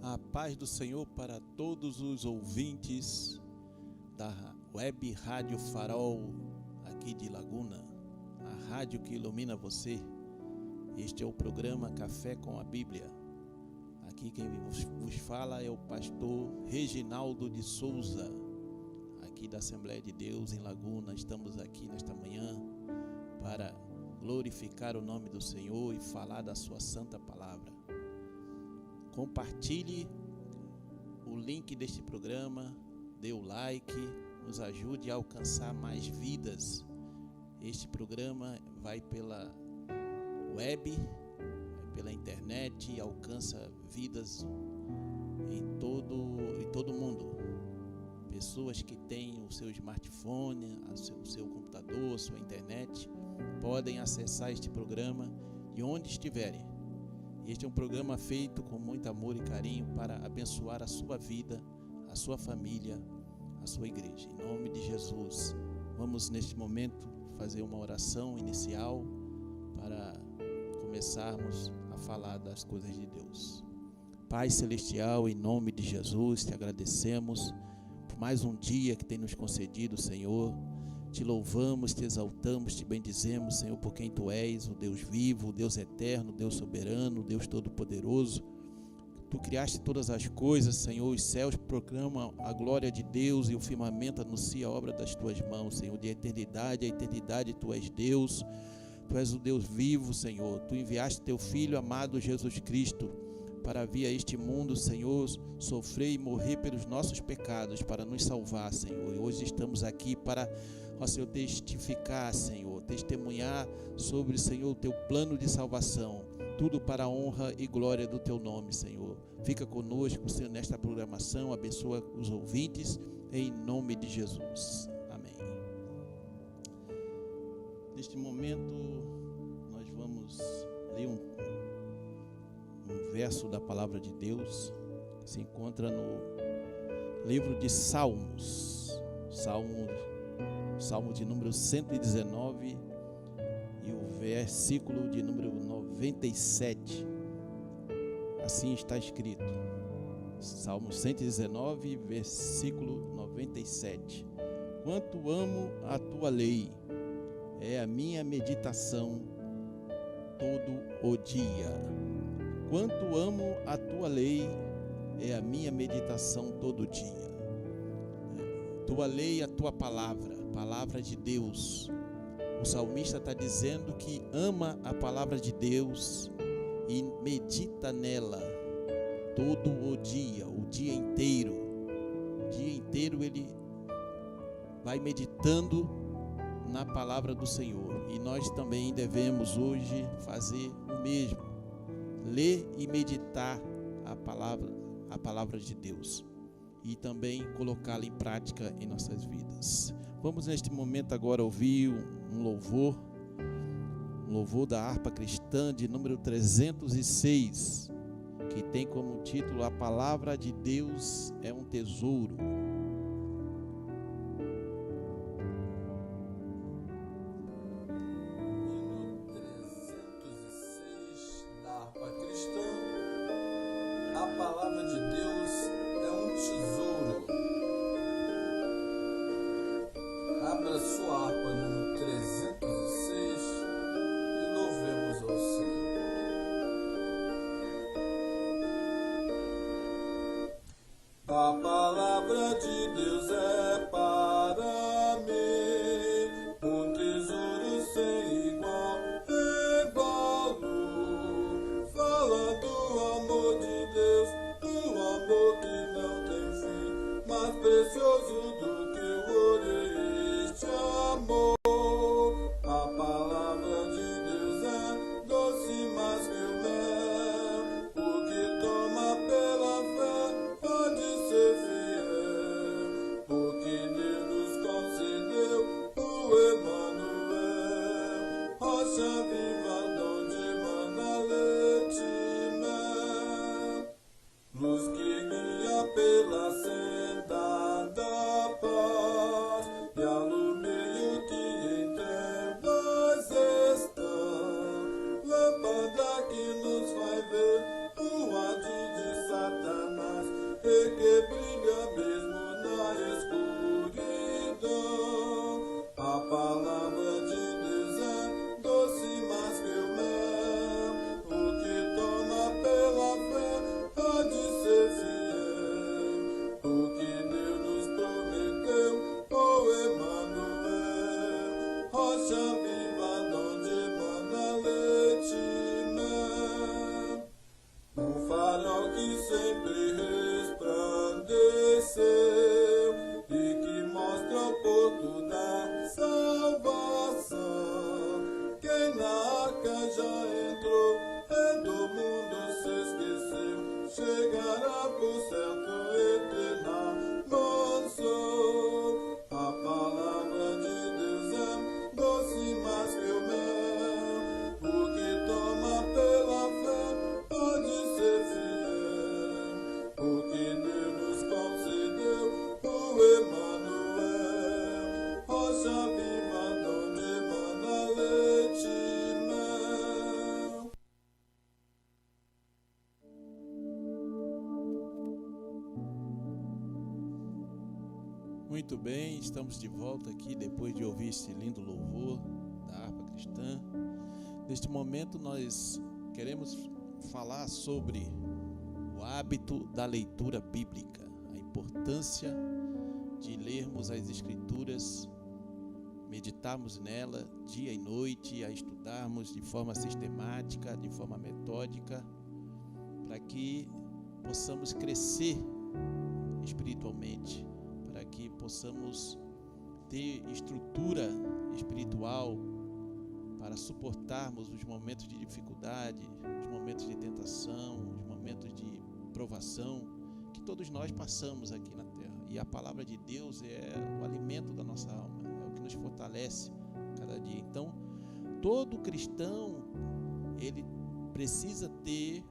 A paz do Senhor para todos os ouvintes da Web Rádio Farol aqui de Laguna, a rádio que ilumina você. Este é o programa Café com a Bíblia. Aqui quem vos fala é o pastor Reginaldo de Souza, aqui da Assembleia de Deus em Laguna. Estamos aqui nesta manhã para glorificar o nome do Senhor e falar da sua santa palavra. Compartilhe o link deste programa, dê o like, nos ajude a alcançar mais vidas. Este programa vai pela web, vai pela internet e alcança vidas em todo mundo. Pessoas que têm o seu smartphone, o seu computador, a sua internet, podem acessar este programa de onde estiverem. Este é um programa feito com muito amor e carinho para abençoar a sua vida, a sua família, a sua igreja. Em nome de Jesus, vamos neste momento fazer uma oração inicial para começarmos a falar das coisas de Deus. Pai Celestial, em nome de Jesus, te agradecemos por mais um dia que tem nos concedido, Senhor. Te louvamos, te exaltamos, te bendizemos, Senhor, por quem Tu és, o Deus vivo, o Deus eterno, o Deus soberano, o Deus todo-poderoso. Tu criaste todas as coisas, Senhor, os céus proclamam a glória de Deus e o firmamento anuncia a obra das Tuas mãos, Senhor. De eternidade a eternidade Tu és Deus, Tu és o Deus vivo, Senhor. Tu enviaste Teu Filho amado Jesus Cristo para vir a este mundo, Senhor, sofrer e morrer pelos nossos pecados, para nos salvar, Senhor. E hoje estamos aqui para, ó Senhor, testificar, Senhor, testemunhar sobre, Senhor, o Teu plano de salvação, tudo para a honra e glória do Teu nome, Senhor. Fica conosco, Senhor, nesta programação, abençoa os ouvintes, em nome de Jesus. Amém. Neste momento, nós vamos ler um verso da palavra de Deus, que se encontra no livro de Salmos, Salmo de número 119 e o versículo de número 97. Assim está escrito, Salmo 119, versículo 97. Quanto amo a tua lei, é a minha meditação todo o dia. Quanto amo a tua lei, é a minha meditação todo dia. Tua lei, a tua palavra de Deus. O salmista está dizendo que ama a palavra de Deus e medita nela todo o dia inteiro. O dia inteiro ele vai meditando na palavra do Senhor. E nós também devemos hoje fazer o mesmo. Ler e meditar a palavra de Deus e também colocá-la em prática em nossas vidas. Vamos neste momento agora ouvir um louvor da harpa cristã de número 306, que tem como título A Palavra de Deus é um Tesouro. A palavra de Deus é para mim um tesouro sem igual, em valor. Fala do amor de Deus, do amor que não tem fim, mais precioso do que o ouro é este amor. A palavra de Deus é doce mais que o mel, o que toma pela fé pode ser fiel. sempre resplandeceu e que mostra o porto da salvação. Quem na arca já entrou, do mundo se esqueceu, chegará por certo eterna mansão. A palavra de Deus é doce mais que o mel, o que toma pela fé pode ser fiel, o que Deus nos concedeu, o Emanuel, rocha viva donde mana leite e mel. Muito bem, estamos de volta aqui depois de ouvir esse lindo louvor da harpa cristã. Neste momento nós queremos falar sobre o hábito da leitura bíblica, a importância de lermos as Escrituras, meditarmos nela dia e noite, a estudarmos de forma sistemática, de forma metódica, para que possamos crescer espiritualmente, para que possamos ter estrutura espiritual para suportarmos os momentos de dificuldade, os momentos de tentação, os momentos de provação que todos nós passamos aqui na terra. E a palavra de Deus é o alimento da nossa alma, é o que nos fortalece cada dia. Então, todo cristão, ele precisa ter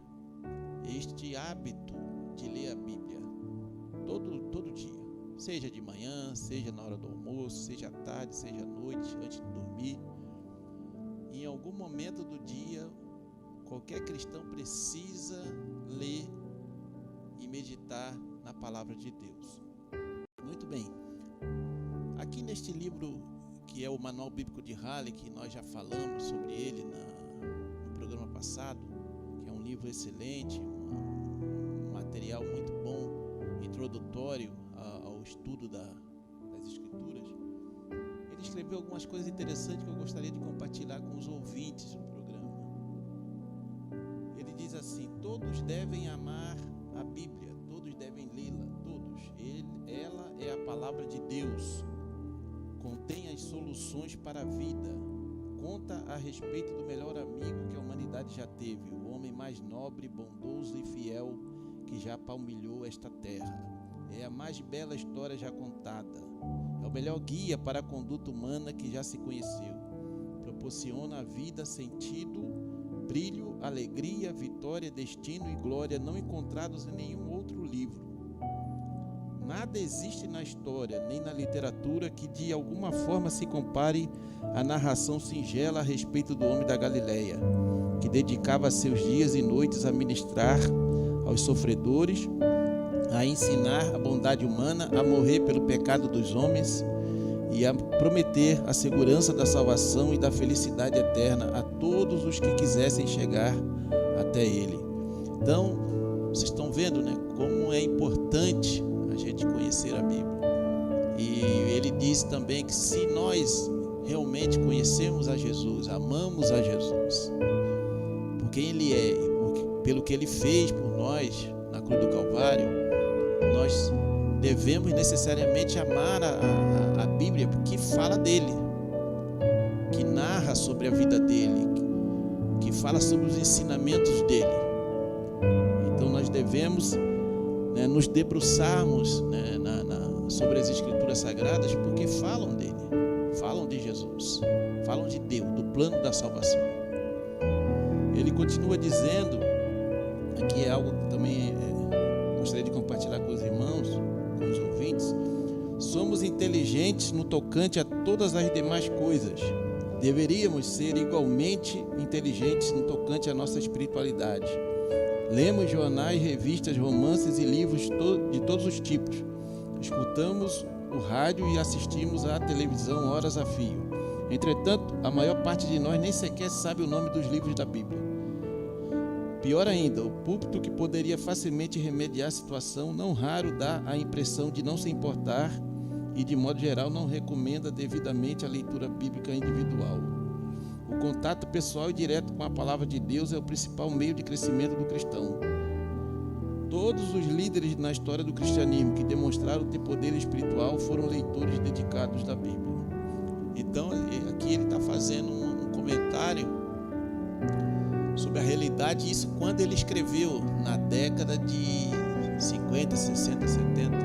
este hábito de ler a Bíblia todo dia. Seja de manhã, seja na hora do almoço, seja à tarde, seja à noite, antes de dormir. Em algum momento do dia, qualquer cristão precisa ler e meditar na palavra de Deus. Muito bem. Aqui neste livro, que é o Manual Bíblico de Halley, que nós já falamos sobre ele no programa passado, que é um livro excelente, um material muito bom, introdutório ao estudo das Escrituras. Ele escreveu algumas coisas interessantes que eu gostaria de compartilhar com os ouvintes do programa. Ele diz assim: todos devem amar a Bíblia, todos devem lê-la, todos. Ela é a palavra de Deus, contém as soluções para a vida, conta a respeito do melhor amigo que a humanidade já teve, o homem mais nobre, bondoso e fiel que já palmilhou esta terra. É a mais bela história já contada. É o melhor guia para a conduta humana que já se conheceu. Proporciona à vida sentido, brilho, alegria, vitória, destino e glória não encontrados em nenhum outro livro. Nada existe na história, nem na literatura, que de alguma forma se compare à narração singela a respeito do homem da Galileia, que dedicava seus dias e noites a ministrar aos sofredores, a ensinar a bondade humana, a morrer pelo pecado dos homens e a prometer a segurança da salvação e da felicidade eterna a todos os que quisessem chegar até ele. Então, vocês estão vendo, né, como é importante a gente conhecer a Bíblia. E ele diz também que se nós realmente conhecemos a Jesus, amamos a Jesus, por quem ele é, pelo que ele fez por nós na cruz do Calvário, nós devemos necessariamente amar a Bíblia, porque fala dele, que narra sobre a vida dele, que fala sobre os ensinamentos dele. Então nós devemos, né, nos debruçarmos, né, sobre as Escrituras Sagradas, porque falam dele, falam de Jesus, falam de Deus, do plano da salvação. Ele continua dizendo, aqui é algo que também gostaria de compartilhar com os irmãos, com os ouvintes: somos inteligentes no tocante a todas as demais coisas. Deveríamos ser igualmente inteligentes no tocante à nossa espiritualidade. Lemos jornais, revistas, romances e livros de todos os tipos. Escutamos o rádio e assistimos à televisão horas a fio. Entretanto, a maior parte de nós nem sequer sabe o nome dos livros da Bíblia. Pior ainda, o púlpito, que poderia facilmente remediar a situação, não raro dá a impressão de não se importar e, de modo geral, não recomenda devidamente a leitura bíblica individual. O contato pessoal e direto com a palavra de Deus é o principal meio de crescimento do cristão. Todos os líderes na história do cristianismo que demonstraram ter poder espiritual foram leitores dedicados da Bíblia. Então, aqui ele está fazendo um comentário sobre a realidade, isso quando ele escreveu na década de 50, 60, 70.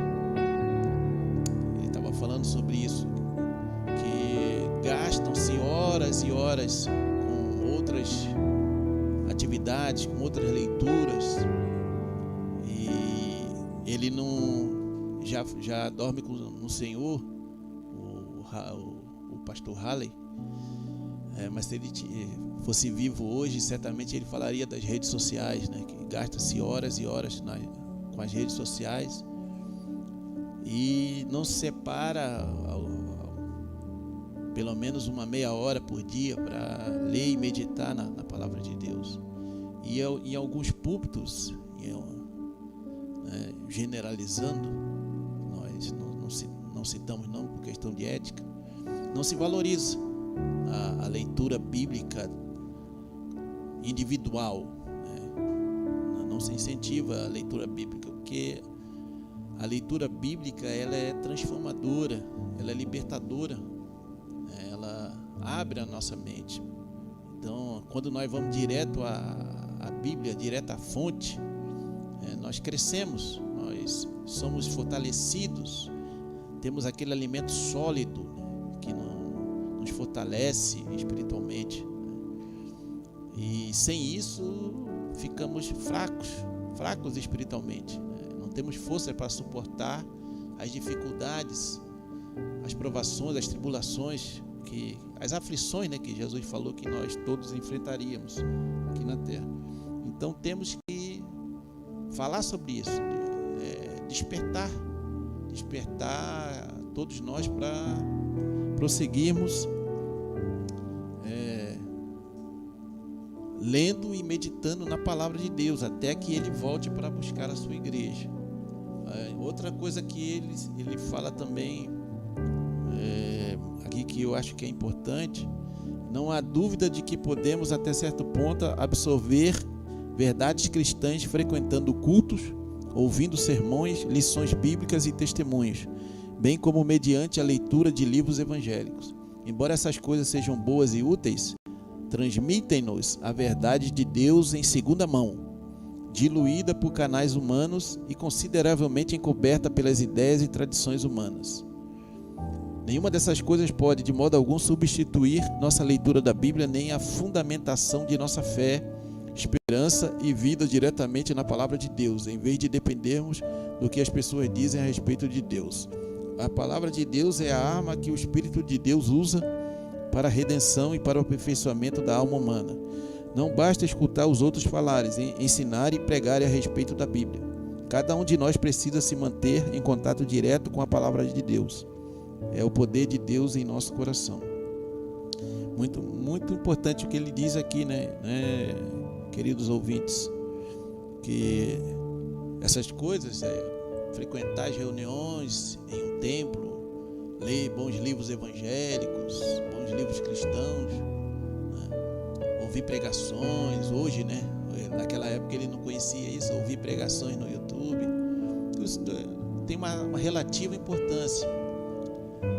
Ele estava falando sobre isso, que gastam-se horas e horas com outras atividades, com outras leituras, e ele não já dorme no Senhor, o pastor Halley. Mas se ele fosse vivo hoje, certamente ele falaria das redes sociais, né? Que gasta-se horas e horas com as redes sociais e não se separa pelo menos uma meia hora por dia para ler e meditar na palavra de Deus. E em alguns púlpitos, generalizando, nós não citamos não por questão de ética, não se valoriza a leitura bíblica individual, né? Não se incentiva a leitura bíblica, porque a leitura bíblica ela é transformadora, ela é libertadora, né? Ela abre a nossa mente. Então, quando nós vamos direto à Bíblia, direto à fonte, nós crescemos, nós somos fortalecidos, temos aquele alimento sólido, né? Que nos fortalece espiritualmente, e sem isso ficamos fracos espiritualmente, não temos força para suportar as dificuldades, as provações, as tribulações, as aflições, né, que Jesus falou que nós todos enfrentaríamos aqui na terra. Então temos que falar sobre isso, despertar todos nós para prosseguirmos lendo e meditando na palavra de Deus até que ele volte para buscar a sua igreja. Outra coisa que ele fala também aqui, que eu acho que é importante: não há dúvida de que podemos até certo ponto absorver verdades cristãs frequentando cultos, ouvindo sermões, lições bíblicas e testemunhos, bem como mediante a leitura de livros evangélicos. Embora essas coisas sejam boas e úteis, transmitem-nos a verdade de Deus em segunda mão, diluída por canais humanos e consideravelmente encoberta pelas ideias e tradições humanas. Nenhuma dessas coisas pode, de modo algum, substituir nossa leitura da Bíblia, nem a fundamentação de nossa fé, esperança e vida diretamente na palavra de Deus, em vez de dependermos do que as pessoas dizem a respeito de Deus. A palavra de Deus é a arma que o Espírito de Deus usa para a redenção e para o aperfeiçoamento da alma humana. Não basta escutar os outros falarem, ensinar e pregar a respeito da Bíblia. Cada um de nós precisa se manter em contato direto com a palavra de Deus. É o poder de Deus em nosso coração. Muito, muito importante o que ele diz aqui, né, queridos ouvintes, que essas coisas, frequentar as reuniões em um templo, ler bons livros evangélicos, bons livros cristãos, né? Ouvir pregações, hoje, né? Naquela época ele não conhecia isso, ouvir pregações no YouTube, isso tem uma relativa importância,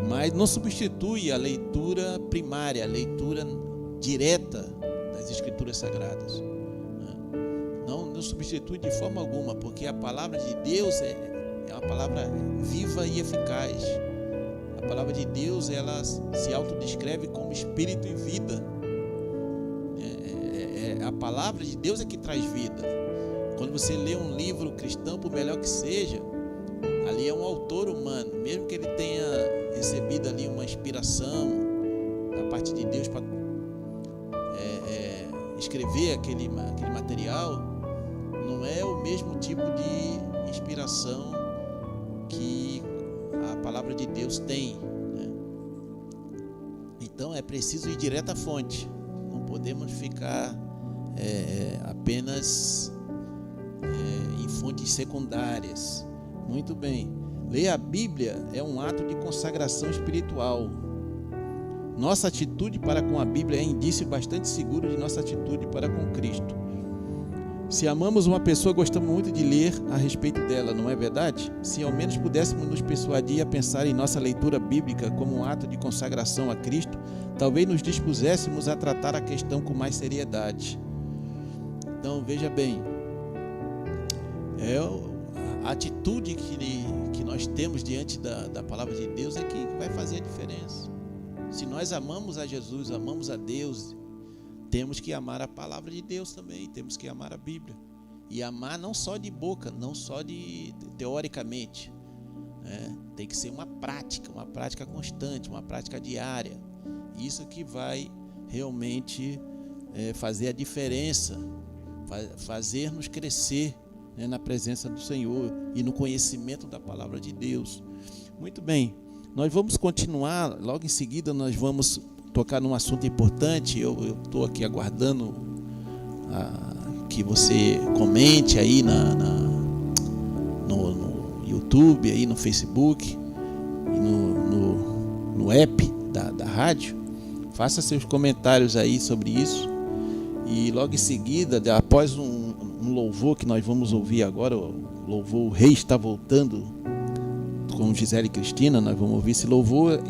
mas não substitui a leitura primária, a leitura direta das Escrituras Sagradas, né? Não substitui de forma alguma, porque a palavra de Deus é uma palavra viva e eficaz. A palavra de Deus, ela se autodescreve como espírito e vida. A palavra de Deus é que traz vida. Quando você lê um livro cristão, por melhor que seja, ali é um autor humano, mesmo que ele tenha recebido ali uma inspiração da parte de Deus para escrever aquele material, não é o mesmo tipo de inspiração que a palavra de Deus tem, né? Então é preciso ir direto à fonte. Não podemos ficar apenas em fontes secundárias. Muito bem. Ler a Bíblia é um ato de consagração espiritual. Nossa atitude para com a Bíblia é indício bastante seguro de nossa atitude para com Cristo. Se amamos uma pessoa, gostamos muito de ler a respeito dela, não é verdade? Se ao menos pudéssemos nos persuadir a pensar em nossa leitura bíblica como um ato de consagração a Cristo, talvez nos dispuséssemos a tratar a questão com mais seriedade. Então, veja bem, a atitude que nós temos diante da palavra de Deus é que vai fazer a diferença. Se nós amamos a Jesus, amamos a Deus, temos que amar a palavra de Deus também, temos que amar a Bíblia. E amar não só de boca, não só teoricamente, né? Tem que ser uma prática constante, uma prática diária. Isso que vai realmente fazer a diferença, fazer-nos crescer, né, na presença do Senhor e no conhecimento da palavra de Deus. Muito bem, nós vamos continuar, logo em seguida nós vamos tocar num assunto importante. Eu estou aqui aguardando que você comente aí no YouTube, aí no Facebook, e no app da rádio. Faça seus comentários aí sobre isso. E logo em seguida, após um louvor que nós vamos ouvir agora, o louvor O Rei Está Voltando, com Gisele e Cristina, nós vamos ouvir esse louvor.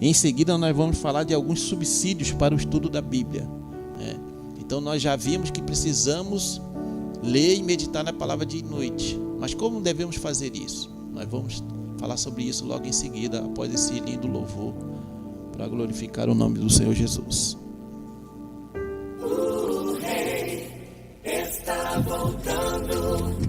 Em seguida nós vamos falar de alguns subsídios para o estudo da Bíblia, né? Então nós já vimos que precisamos ler e meditar na palavra de noite. Mas como devemos fazer isso? Nós vamos falar sobre isso logo em seguida, após esse lindo louvor, para glorificar o nome do Senhor Jesus. O Rei está voltando.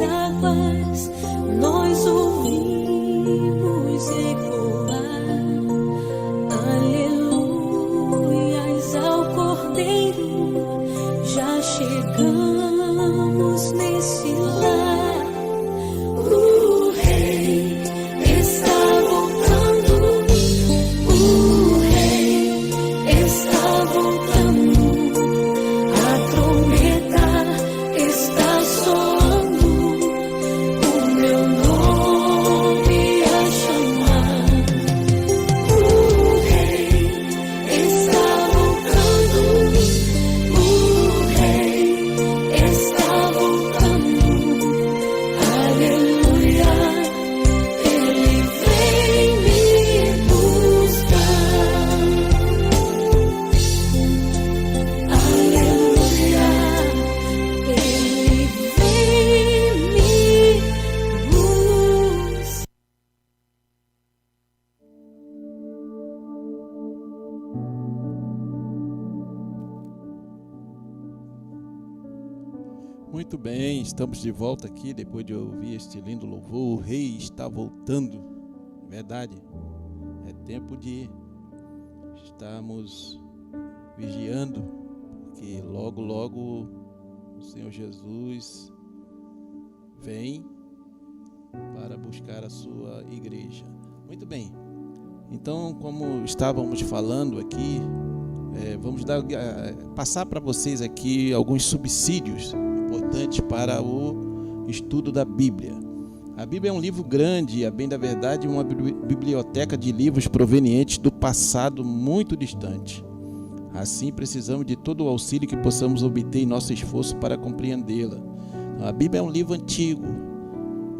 águas, nós ouvimos ecoar aleluias ao Cordeiro. Já chegamos nesse lar, o Rei está voltando, o Rei está voltando, a trombeta está soando, o meu nome a chamar. O Rei está voltando, o Rei está voltando, aleluia, Ele vem me buscar, aleluia, Ele vem me buscar. Muito bem, estamos de volta aqui depois de ouvir este lindo louvor. O Rei está voltando. Verdade. É tempo de estarmos vigiando, porque logo, logo o Senhor Jesus vem para buscar a sua igreja. Muito bem. Então, como estávamos falando aqui, vamos passar para vocês aqui alguns subsídios importantes para o estudo da Bíblia. A Bíblia é um livro grande e, a bem da verdade, uma biblioteca de livros provenientes do passado muito distante. Assim, precisamos de todo o auxílio que possamos obter em nosso esforço para compreendê-la. A Bíblia é um livro antigo,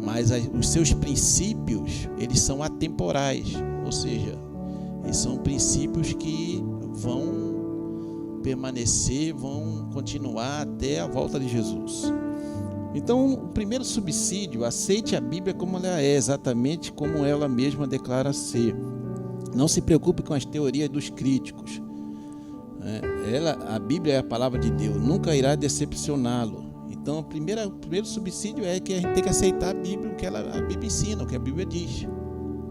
mas os seus princípios, eles são atemporais, ou seja, eles são princípios que vão permanecer, vão continuar até a volta de Jesus. Então, o primeiro subsídio: aceite a Bíblia como ela é, exatamente como ela mesma declara ser. Não se preocupe com as teorias dos críticos. A Bíblia é a palavra de Deus, nunca irá decepcioná-lo. Então, o primeiro subsídio é que a gente tem que aceitar a Bíblia, o que a Bíblia ensina, o que a Bíblia diz.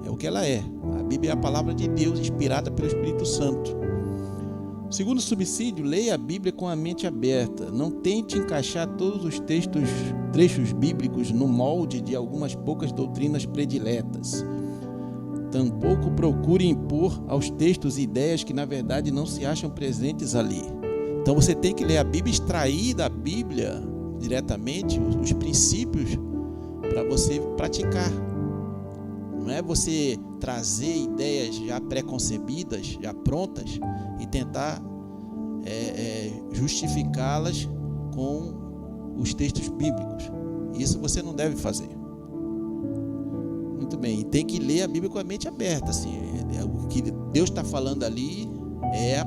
É o que ela é. A Bíblia é a palavra de Deus, inspirada pelo Espírito Santo. Segundo subsídio: leia a Bíblia com a mente aberta. Não tente encaixar todos os trechos bíblicos no molde de algumas poucas doutrinas prediletas. Tampouco procure impor aos textos ideias que na verdade não se acham presentes ali. Então você tem que ler a Bíblia, extrair da Bíblia diretamente os princípios para você praticar. Não é você trazer ideias já pré-concebidas, já prontas, e tentar justificá-las com os textos bíblicos. Isso você não deve fazer. Muito bem, e tem que ler a Bíblia com a mente aberta. Assim, o que Deus está falando ali é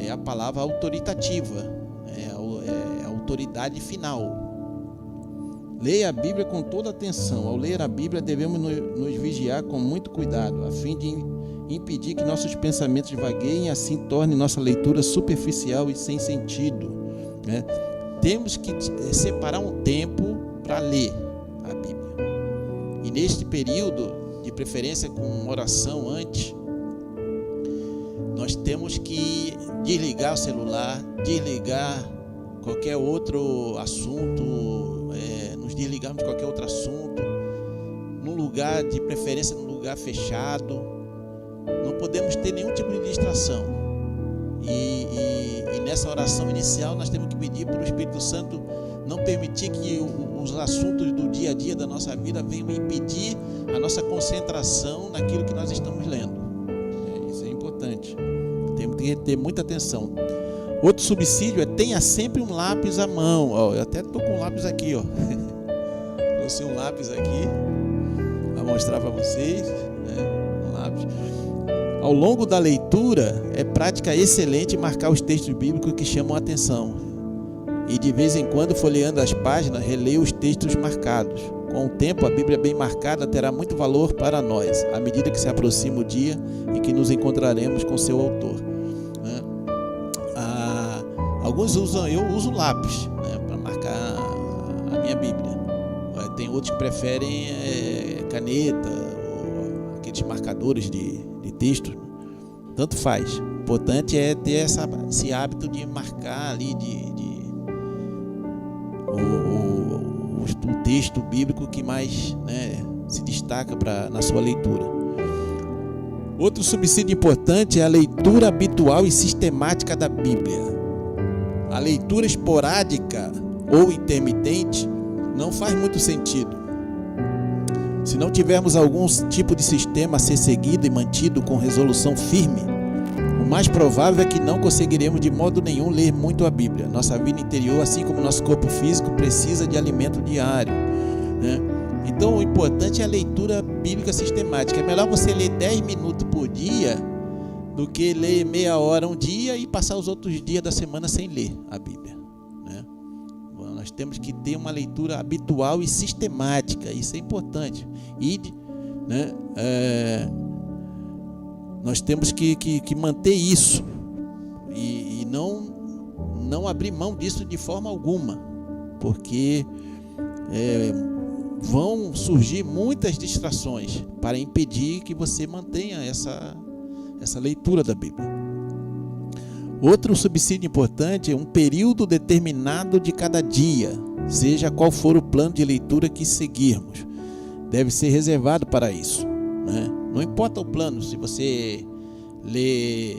a palavra autoritativa, é a autoridade final. Leia a Bíblia com toda atenção. Ao ler a Bíblia, devemos nos vigiar com muito cuidado, a fim de impedir que nossos pensamentos vagueiem e assim torne nossa leitura superficial e sem sentido. Temos que separar um tempo para ler a Bíblia. E neste período, de preferência com oração antes, nós temos que desligar o celular, desligar qualquer outro assunto, nos desligarmos de qualquer outro assunto, num lugar, de preferência num lugar fechado. Não podemos ter nenhum tipo de distração. E nessa oração inicial nós temos que pedir para o Espírito Santo não permitir que os assuntos do dia a dia da nossa vida venham impedir a nossa concentração naquilo que nós estamos lendo. Isso é importante. Temos que ter muita atenção. Outro subsídio é: tenha sempre um lápis à mão. Eu até estou com um lápis aqui, trouxe um lápis aqui para mostrar para vocês, um lápis. Ao longo da leitura, é prática excelente marcar os textos bíblicos que chamam a atenção. E de vez em quando, folheando as páginas, releia os textos marcados. Com o tempo, a Bíblia bem marcada terá muito valor para nós, à medida que se aproxima o dia em que nos encontraremos com seu autor. Alguns usam, eu uso lápis para marcar a minha Bíblia. Tem outros que preferem caneta, ou aqueles marcadores de texto. Tanto faz. O importante é ter esse hábito de marcar ali o texto bíblico que mais, né, se destaca na sua leitura. Outro subsídio importante é a leitura habitual e sistemática da Bíblia. A leitura esporádica ou intermitente não faz muito sentido. Se não tivermos algum tipo de sistema a ser seguido e mantido com resolução firme, o mais provável é que não conseguiremos de modo nenhum ler muito a Bíblia. Nossa vida interior, assim como nosso corpo físico, precisa de alimento diário, né? Então o importante é a leitura bíblica sistemática. É melhor você ler 10 minutos por dia do que ler meia hora um dia e passar os outros dias da semana sem ler a Bíblia, né? Nós temos que ter uma leitura habitual e sistemática. Isso é importante. E, né, nós temos que manter isso e não abrir mão disso de forma alguma, porque vão surgir muitas distrações para impedir que você mantenha essa leitura da Bíblia. Outro subsídio importante é um período determinado de cada dia, seja qual for o plano de leitura que seguirmos, deve ser reservado para isso, né? Não importa o plano, se você lê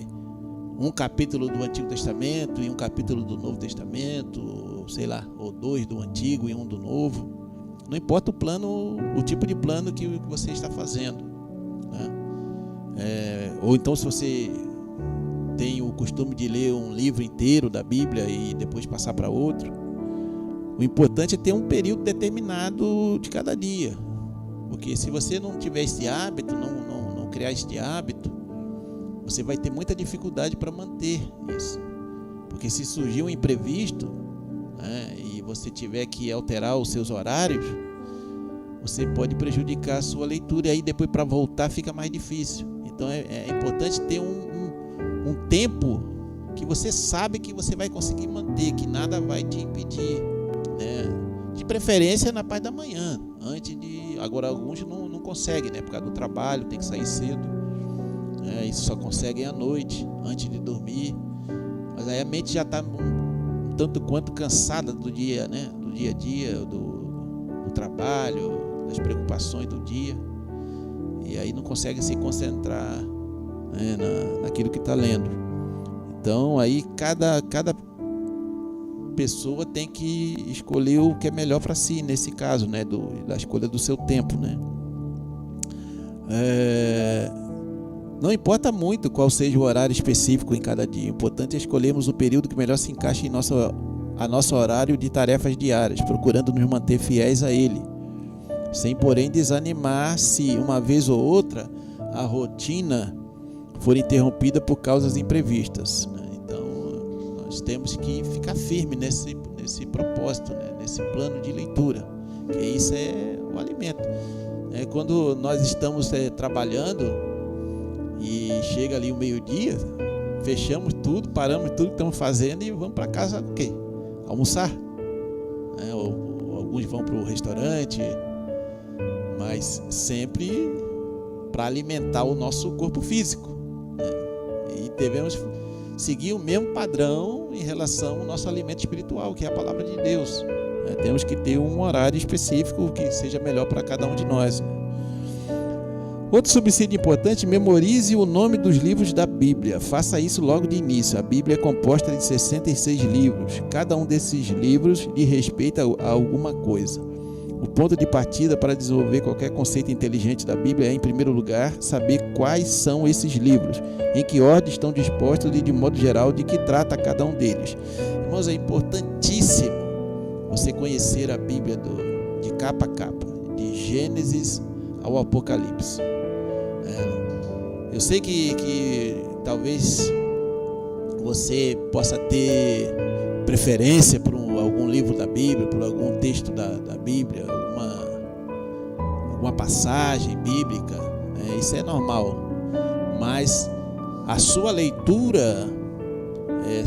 um capítulo do Antigo Testamento e um capítulo do Novo Testamento, sei lá, ou 2 do Antigo e 1 do Novo, não importa o plano, o tipo de plano que você está fazendo, né? Ou então, se você tem o costume de ler um livro inteiro da Bíblia e depois passar para outro, o importante é ter um período determinado de cada dia, porque se você não tiver esse hábito, não criar esse hábito, você vai ter muita dificuldade para manter isso, porque se surgir um imprevisto, né, e você tiver que alterar os seus horários, você pode prejudicar a sua leitura, e aí depois para voltar fica mais difícil. Então é importante ter um tempo que você sabe que você vai conseguir manter, que nada vai te impedir, né? De preferência na parte da manhã, agora alguns não conseguem, né? Por causa do trabalho, tem que sair cedo, isso só conseguem à noite, antes de dormir, mas aí a mente já está um tanto quanto cansada do dia, né? Do dia a dia, do trabalho, das preocupações do dia, e aí não consegue se concentrar, né, naquilo que está lendo. Então aí cada pessoa tem que escolher o que é melhor para si, nesse caso, né, da escolha do seu tempo, né? Não importa muito qual seja o horário específico em cada dia, o importante é escolhermos o período que melhor se encaixe em nosso horário de tarefas diárias, procurando nos manter fiéis a ele, sem porém desanimar se uma vez ou outra a rotina for interrompida por causas imprevistas, né? Então nós temos que ficar firme nesse propósito, né? Nesse plano de leitura, que isso é o alimento. Quando nós estamos trabalhando e chega ali o meio-dia, fechamos tudo, paramos tudo que estamos fazendo e vamos para casa o quê? Almoçar, né? Ou alguns vão para o restaurante, mas sempre para alimentar o nosso corpo físico, né? E devemos seguir o mesmo padrão em relação ao nosso alimento espiritual, que é a palavra de Deus, né? Temos que ter um horário específico que seja melhor para cada um de nós. Outro subsídio importante: memorize o nome dos livros da Bíblia. Faça isso logo de início. A Bíblia é composta de 66 livros. Cada um desses livros diz respeito a alguma coisa. O ponto de partida para desenvolver qualquer conceito inteligente da Bíblia é, em primeiro lugar, saber quais são esses livros, em que ordem estão dispostos e, de modo geral, de que trata cada um deles. Irmãos, é importantíssimo você conhecer a Bíblia de capa a capa, de Gênesis ao Apocalipse. Eu sei que talvez você possa ter preferência por algum livro da Bíblia, por algum texto da Bíblia, alguma passagem bíblica, isso é normal, mas a sua leitura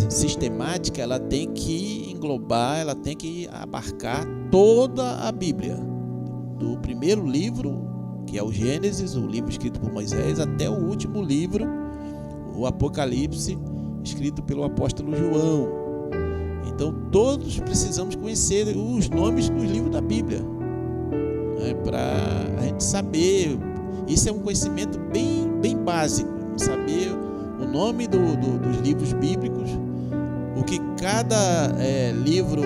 sistemática, ela tem que englobar, ela tem que abarcar toda a Bíblia, do primeiro livro, que é o Gênesis, o livro escrito por Moisés, até o último livro, o Apocalipse, escrito pelo apóstolo João. Então todos precisamos conhecer os nomes dos livros da Bíblia, né, para a gente saber. Isso é um conhecimento bem básico, saber o nome dos livros bíblicos, o que cada livro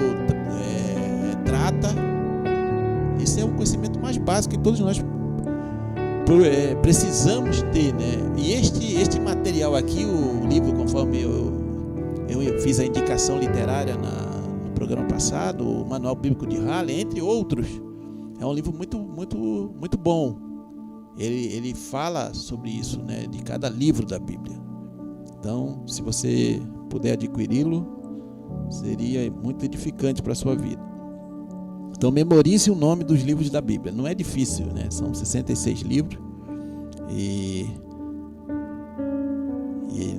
trata. Isso é um conhecimento mais básico que todos nós precisamos ter, né? E este material aqui, o livro, conforme eu fiz a indicação literária no programa passado, o Manual Bíblico de Halley, entre outros, é um livro muito bom. Ele fala sobre isso, né, de cada livro da Bíblia. Então, se você puder adquiri-lo, seria muito edificante para a sua vida. Então, memorize o nome dos livros da Bíblia. Não é difícil, né? São 66 livros. E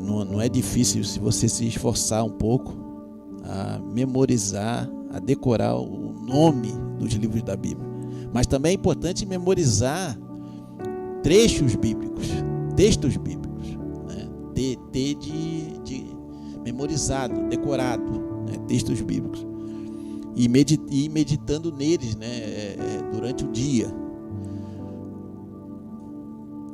não é difícil, se você se esforçar um pouco, a memorizar, a decorar o nome dos livros da Bíblia. Mas também é importante memorizar trechos bíblicos, textos bíblicos, né? Ter de memorizado, decorado, né? Textos bíblicos. E ir meditando neles, né? Durante o dia.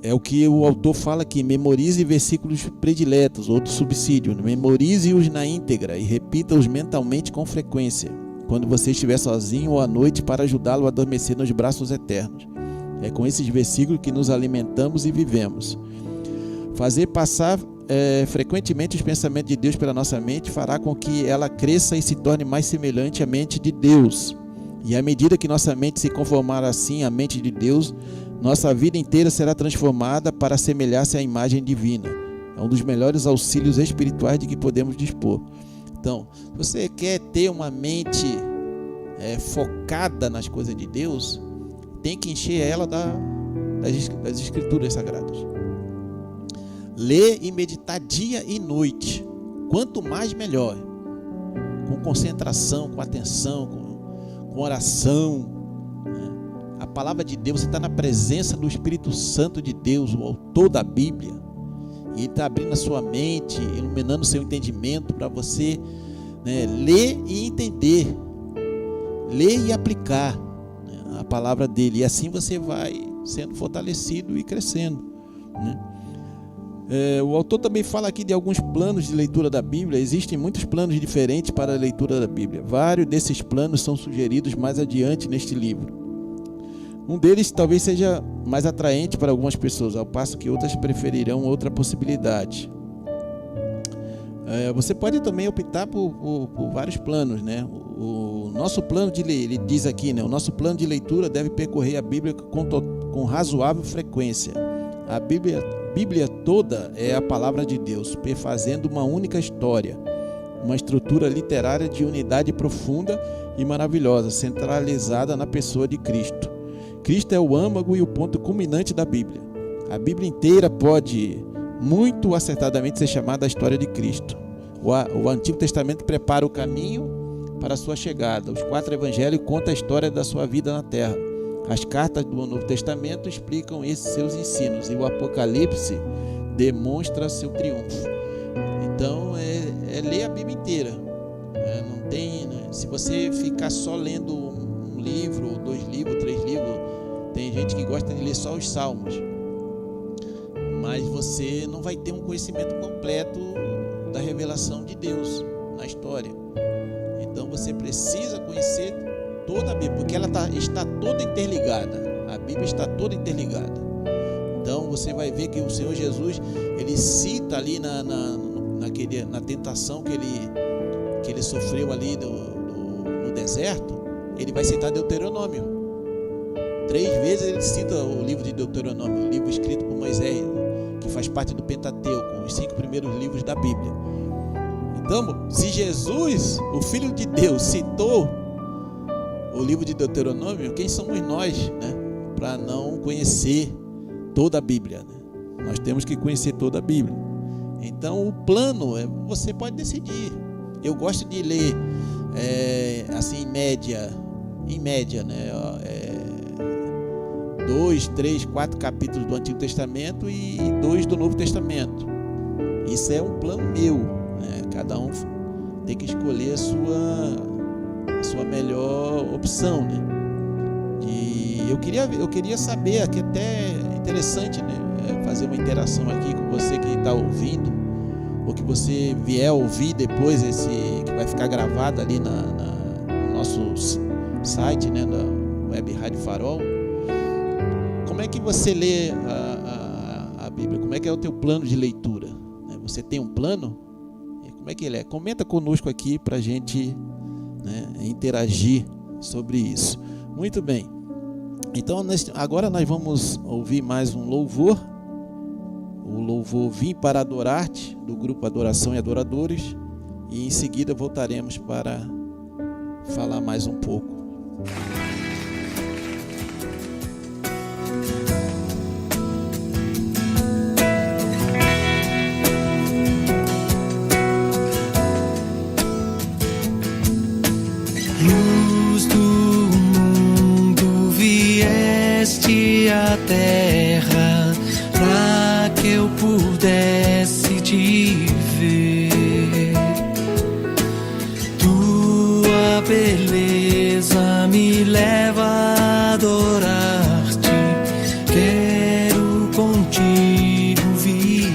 É o que o autor fala aqui: memorize versículos prediletos ou de subsídio, memorize-os na íntegra e repita-os mentalmente com frequência, quando você estiver sozinho ou à noite, para ajudá-lo a adormecer nos braços eternos. É com esses versículos que nos alimentamos e vivemos. Fazer passar frequentemente os pensamentos de Deus pela nossa mente fará com que ela cresça e se torne mais semelhante à mente de Deus. E à medida que nossa mente se conformar assim à mente de Deus, nossa vida inteira será transformada para assemelhar-se à imagem divina. É um dos melhores auxílios espirituais de que podemos dispor. Então, se você quer ter uma mente focada nas coisas de Deus, tem que encher ela das Escrituras Sagradas. Ler e meditar dia e noite. Quanto mais, melhor. Com concentração, com atenção, com oração. A palavra de Deus, você está na presença do Espírito Santo de Deus, o autor da Bíblia. E Ele está abrindo a sua mente, iluminando o seu entendimento para você, né, ler e entender. Ler e aplicar, né, a palavra dele. E assim você vai sendo fortalecido e crescendo, né? O autor também fala aqui de alguns planos de leitura da Bíblia. Existem muitos planos diferentes para a leitura da Bíblia. Vários desses planos são sugeridos mais adiante neste livro. Um deles talvez seja mais atraente para algumas pessoas, ao passo que outras preferirão outra possibilidade. Você pode também optar por vários planos, né? O nosso plano de ele diz aqui, né? O nosso plano de leitura deve percorrer a Bíblia com razoável frequência. A Bíblia toda é a palavra de Deus, perfazendo uma única história, uma estrutura literária de unidade profunda e maravilhosa, centralizada na pessoa de Cristo. Cristo é o âmago e o ponto culminante da Bíblia. A Bíblia inteira pode, muito acertadamente, ser chamada a história de Cristo. O Antigo Testamento prepara o caminho para a sua chegada. Os 4 evangelhos contam a história da sua vida na terra. As cartas do Novo Testamento explicam esses seus ensinos, e o Apocalipse demonstra seu triunfo. Então, ler a Bíblia inteira. Não tem, né? Se você ficar só lendo um livro, 2 livros, 3 livros, tem gente que gosta de ler só os Salmos, mas você não vai ter um conhecimento completo da revelação de Deus na história. Então, você precisa conhecer toda a Bíblia, porque ela está toda interligada. A Bíblia está toda interligada. Então você vai ver que o Senhor Jesus, ele cita ali na tentação que ele sofreu ali no deserto, ele vai citar Deuteronômio. 3 vezes ele cita o livro de Deuteronômio, o livro escrito por Moisés, que faz parte do Pentateuco, os 5 primeiros livros da Bíblia. Então, se Jesus, o Filho de Deus, citou o livro de Deuteronômio, quem somos nós, né, para não conhecer toda a Bíblia, né? Nós temos que conhecer toda a Bíblia. Então, o plano você pode decidir. Eu gosto de ler assim em média, né, 2, 3, 4 capítulos do Antigo Testamento e 2 do Novo Testamento. Isso é um plano meu, né? Cada um tem que escolher a sua melhor opção, né? E eu queria saber, aqui até interessante, né? Fazer uma interação aqui com você que está ouvindo, ou que você vier ouvir depois, que vai ficar gravado ali no nosso site, né? Da Web Rádio Farol. Como é que você lê a Bíblia? Como é que é o teu plano de leitura? Você tem um plano? Como é que ele é? Comenta conosco aqui para a gente, né, interagir sobre isso. Muito bem. Então, agora nós vamos ouvir mais um louvor. O louvor Vim para Adorar-te, do grupo Adoração e Adoradores. E em seguida voltaremos para falar mais um pouco. Luz do mundo, vieste à terra para que eu pudesse te ver. Tua beleza me leva a adorar-te. Quero contigo viver.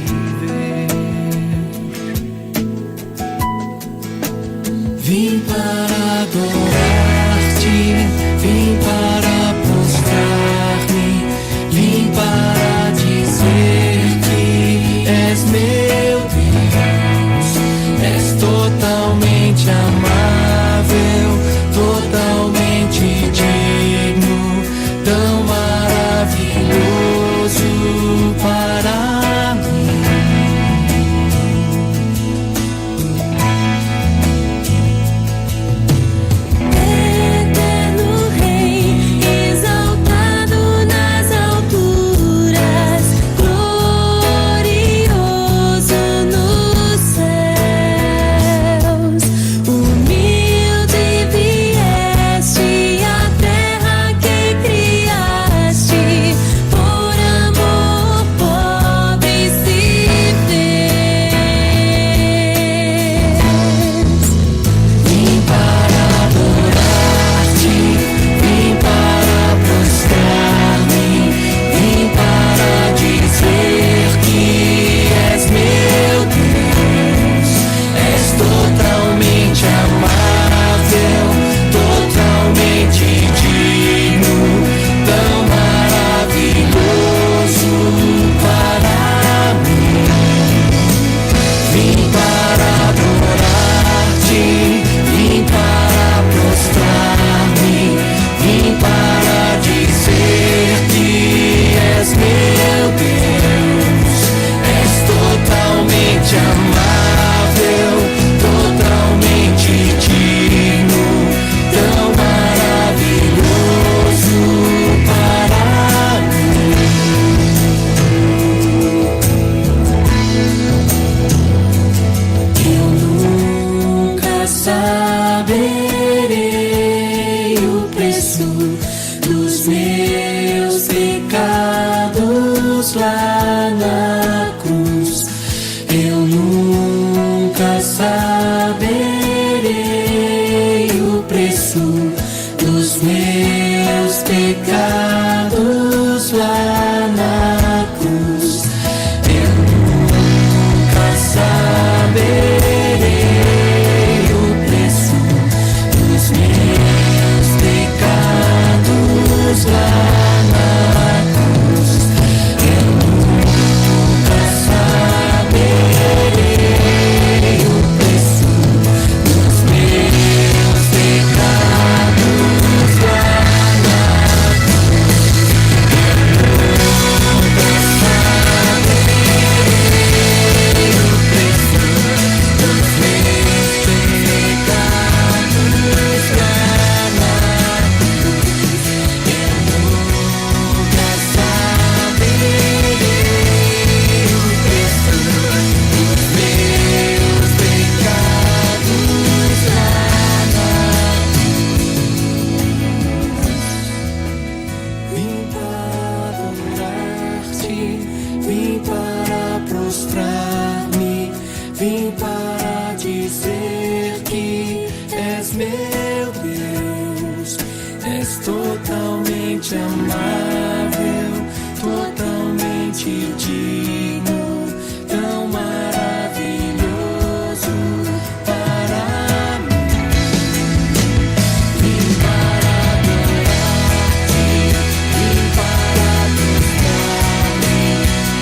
Vim para adorar-te, vim para prostrar-me, vim para dizer que és meu Deus, és totalmente amável, totalmente digno, tão maravilhoso para mim. Eterno Rei, exaltado nas alturas, glorioso nos céus, humilde vieste à terra que criaste, por amor pobre se fez. Vim para adorar-te, vim para prostrar-me, vim para dizer que és meu Deus, és totalmente amável, totalmente digno, tão maravilhoso para mim. Vim para adorar-te, vim para prostrar-me, vim para dizer que és meu Deus, és totalmente amável, totalmente digno, tão maravilhoso para mim. Eu nunca saberei o preço dos meus pecados lá na cruz. Eu nunca saberei o preço dos meus pecados lá na cruz. Eu nunca saberei o preço dos meus pecados lá na cruz. Eu nunca saberei o preço dos meus pecados lá na cruz. totalmente amável, totalmente digno, tão maravilhoso para mim. Vim para adorar-te, vim para buscar-me,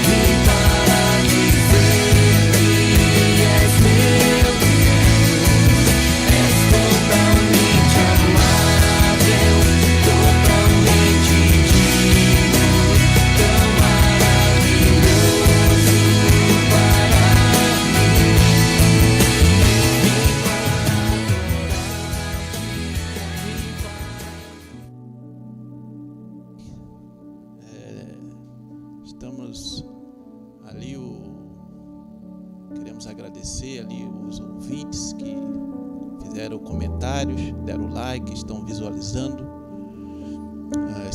vim para dizer que és meu Deus. És totalmente amável, totalmente digno, tão maravilhoso para mim. Vim para Estamos ali, queremos agradecer ali os ouvintes que fizeram comentários, deram like, estão visualizando.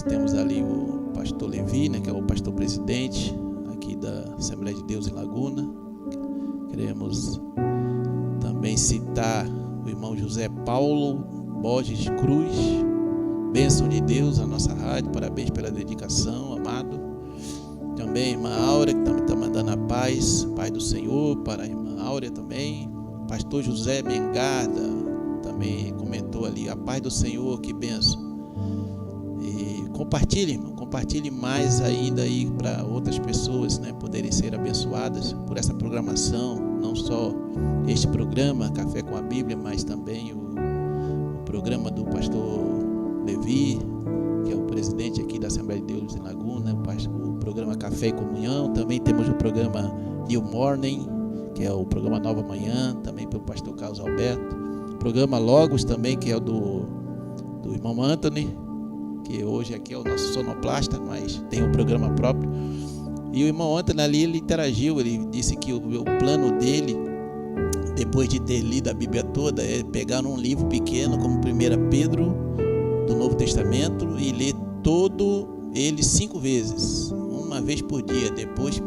Temos ali o pastor Levi, né, que é o pastor presidente aqui da Assembleia de Deus em Laguna. Queremos também citar o irmão José Paulo Borges Cruz, bênção de Deus, a nossa rádio, parabéns pela dedicação, amado. Também a irmã Áurea, que também está mandando a paz do Senhor para a irmã Áurea também. Pastor José Mengarda também comentou ali, a paz do Senhor, que bênção. E compartilhe, irmão, compartilhe mais ainda aí para outras pessoas, né, poderem ser abençoadas por essa programação, não só este programa, Café com a Bíblia, mas também o programa do pastor Levi, que é o presidente aqui da Assembleia de Deus em Laguna, o programa Café e Comunhão. Também temos o programa New Morning, que é o programa Nova Manhã, também pelo pastor Carlos Alberto. O programa Logos também, que é o do irmão Anthony, que hoje aqui é o nosso sonoplasta, mas tem um programa próprio. E o irmão Anthony ali, ele interagiu, ele disse que o plano dele, depois de ter lido a Bíblia toda, é pegar um livro pequeno como 1 Pedro do Novo Testamento e ler todo ele 5 vezes, uma vez por dia. Depois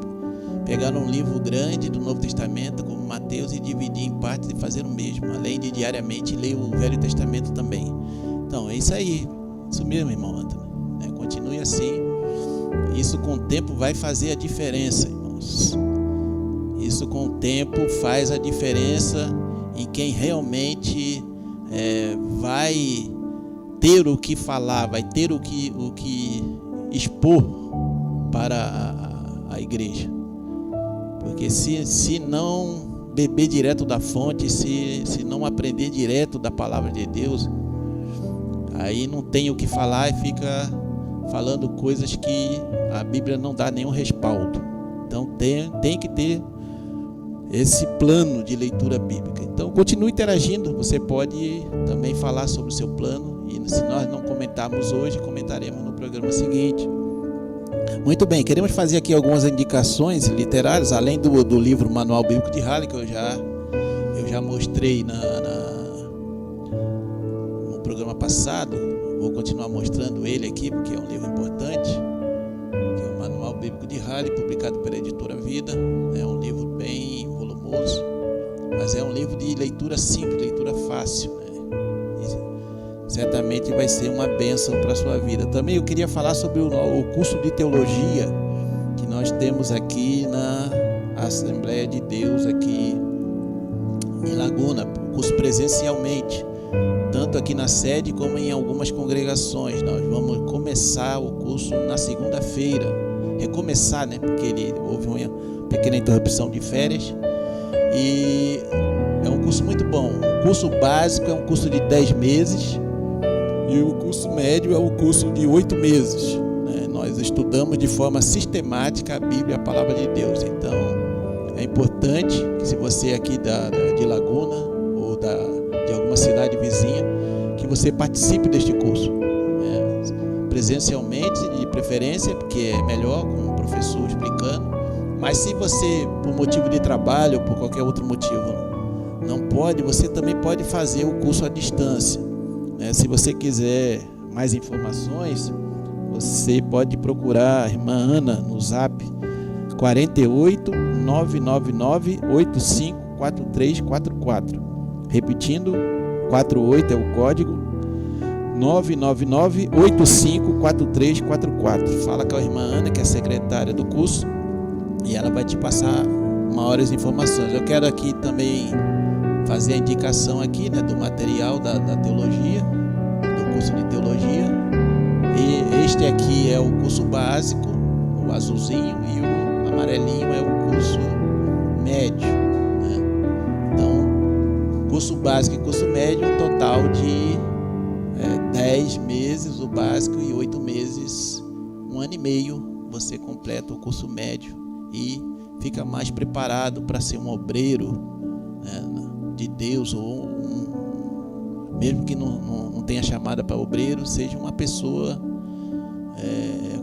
pegar um livro grande do Novo Testamento como Mateus e dividir em partes e fazer o mesmo, além de diariamente ler o Velho Testamento também. Então é isso aí, isso mesmo, irmão Antônio, né? Continue assim. Isso com o tempo vai fazer a diferença, irmãos. Isso com o tempo faz a diferença em quem realmente vai ter o que falar, vai ter o que expor para a igreja. Porque se não beber direto da fonte, se não aprender direto da palavra de Deus, aí não tem o que falar e fica falando coisas que a Bíblia não dá nenhum respaldo. Então tem que ter esse plano de leitura bíblica. Então continue interagindo, você pode também falar sobre o seu plano, e se nós não comentarmos hoje, comentaremos no programa seguinte. Muito bem, queremos fazer aqui algumas indicações literárias, além do livro Manual Bíblico de Halley, que eu já mostrei no programa passado. Vou continuar mostrando ele aqui, porque é um livro importante, que é o Manual Bíblico de Halley, publicado pela Editora Vida. É um livro bem volumoso, mas é um livro de leitura simples, leitura fácil, né? E certamente vai ser uma bênção para a sua vida. Também eu queria falar sobre o curso de teologia que nós temos aqui na Assembleia de Deus aqui em Laguna, curso presencialmente, tanto aqui na sede como em algumas congregações. Nós vamos começar o curso na segunda-feira, recomeçar, né? Porque houve uma pequena interrupção de férias, e é um curso muito bom. O curso básico é um curso de 10 meses e o curso médio é um curso de 8 meses, né? Nós estudamos de forma sistemática a Bíblia, a Palavra de Deus. Então é importante que, se você é aqui de Laguna ou de alguma cidade vizinha, que você participe deste curso, presencialmente de preferência, porque é melhor, com o professor explicando. Mas se você, por motivo de trabalho ou por qualquer outro motivo, não pode, você também pode fazer o curso à distância, né? Se você quiser mais informações, você pode procurar a irmã Ana no zap 48 999 85 4344. Repetindo, 48 é o código, 999-854344. Fala com a irmã Ana, que é a secretária do curso, e ela vai te passar maiores informações. Eu quero aqui também fazer a indicação aqui, né, do material da teologia, do curso de teologia. E este aqui é o curso básico, o azulzinho, e o amarelinho é o curso médio, né? Então, curso básico e curso médio, um total de 10 meses o básico e 8 meses, 1 ano e meio, você completa o curso médio e fica mais preparado para ser um obreiro, né, de Deus, ou mesmo que não tenha chamada para obreiro, seja uma pessoa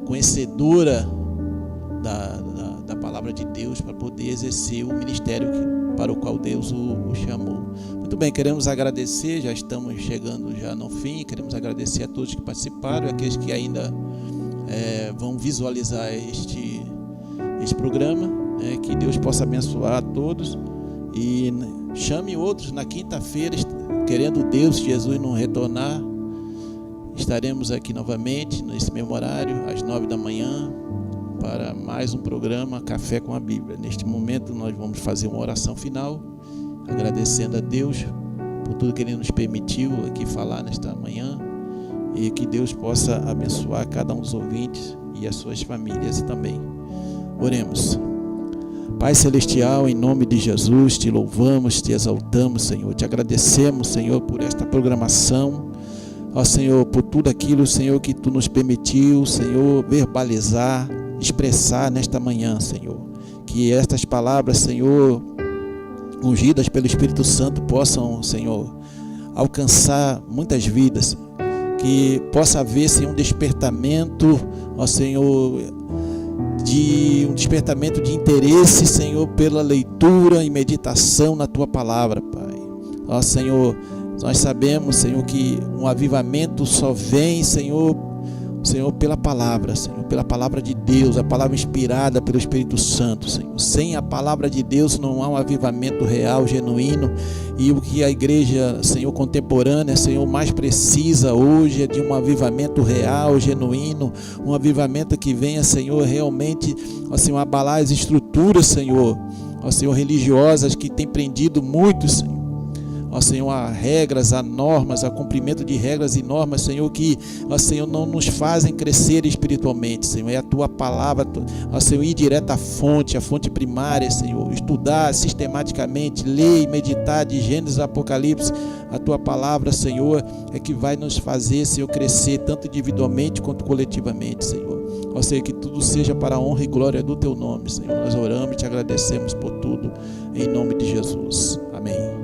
conhecedora da palavra de Deus, para poder exercer o ministério para o qual Deus o chamou. Muito bem, queremos agradecer, já estamos chegando já no fim, queremos agradecer a todos que participaram, aqueles que ainda vão visualizar este programa, que Deus possa abençoar a todos e chame outros na quinta-feira, querendo Deus, Jesus não retornar, estaremos aqui novamente nesse mesmo horário, às 9 da manhã, para mais um programa Café com a Bíblia. Neste momento nós vamos fazer uma oração final, agradecendo a Deus por tudo que Ele nos permitiu aqui falar nesta manhã, e que Deus possa abençoar cada um dos ouvintes e as suas famílias também. Oremos. Pai Celestial, em nome de Jesus, te louvamos, te exaltamos, Senhor, te agradecemos, Senhor, por esta programação, ó Senhor, por tudo aquilo, Senhor, que Tu nos permitiu, Senhor, verbalizar, expressar nesta manhã, Senhor. Que estas palavras, Senhor, ungidas pelo Espírito Santo, possam, Senhor, alcançar muitas vidas. Que possa haver, Senhor, um despertamento, ó Senhor, um despertamento de interesse, Senhor, pela leitura e meditação na Tua palavra, Pai. Ó Senhor, nós sabemos, Senhor, que um avivamento só vem, Senhor, pela palavra, Senhor, pela palavra de Deus, a palavra inspirada pelo Espírito Santo, Senhor. Sem a palavra de Deus não há um avivamento real, genuíno, e o que a igreja, Senhor, contemporânea, Senhor, mais precisa hoje é de um avivamento real, genuíno, um avivamento que venha, Senhor, realmente, ó Senhor, abalar as estruturas, Senhor, ó Senhor, religiosas que tem prendido muitos, Senhor. Ó Senhor, a regras, a normas, a cumprimento de regras e normas, Senhor, que, ó Senhor, não nos fazem crescer espiritualmente, Senhor. É a Tua palavra, ó Senhor, ir direto à fonte, a fonte primária, Senhor. Estudar sistematicamente, ler e meditar de Gênesis a Apocalipse. A Tua palavra, Senhor, é que vai nos fazer, Senhor, crescer tanto individualmente quanto coletivamente, Senhor. Ó Senhor, que tudo seja para a honra e glória do Teu nome, Senhor. Nós oramos e Te agradecemos por tudo, em nome de Jesus. Amém.